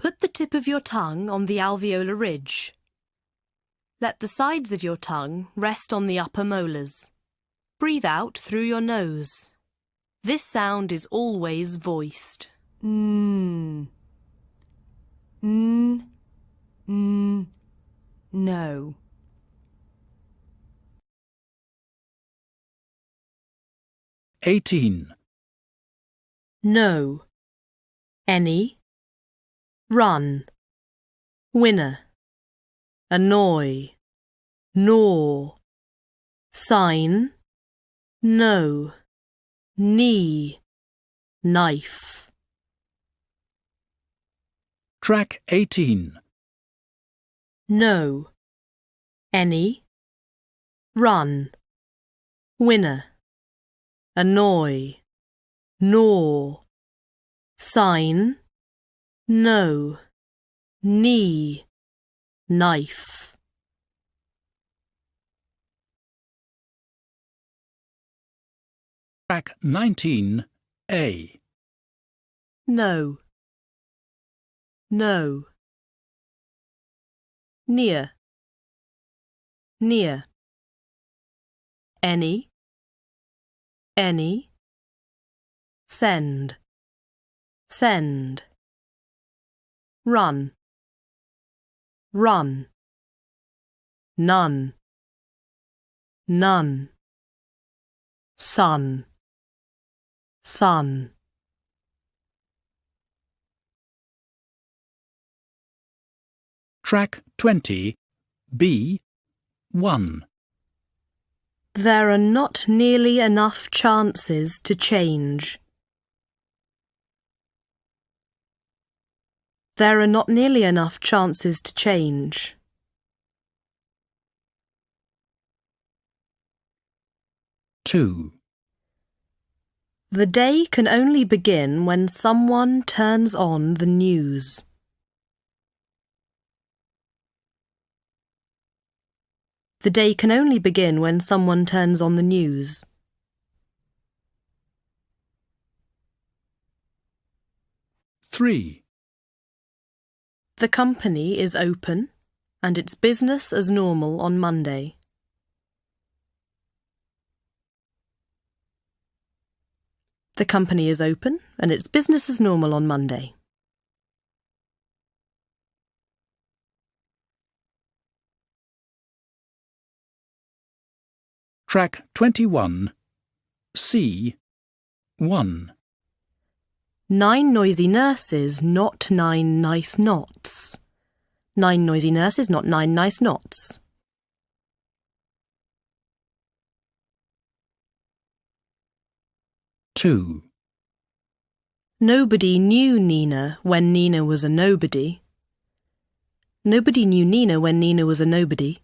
Put the tip of your tongue on the alveolar ridge. Let the sides of your tongue rest on the upper molars. Breathe out through your nose. This sound is always voiced. N. N. N. No. No. Any. Run. Winner. Annoy. Gnaw. Sign. No. Knee. Knife. Track 18. No. Any. Run. Winner. Annoy. Gnaw. Sign. No. Knee. Knife. Track 19A. No. No. Near. Near. Any. Any. Send. Send. Run. Run. None. None. Sun. Sun. Track 20, B1. There are not nearly enough chances to change. There are not nearly enough chances to change. Two. The day can only begin when someone turns on the news. The day can only begin when someone turns on the news. 3. The company is open and it's business as normal on Monday. The company is open and it's business as normal on Monday. Track 21, C1. 9 noisy nurses, not 9 nice knots. 9 noisy nurses, not 9 nice knots. 2. Nobody knew Nina when Nina was a nobody. Nobody knew Nina when Nina was a nobody.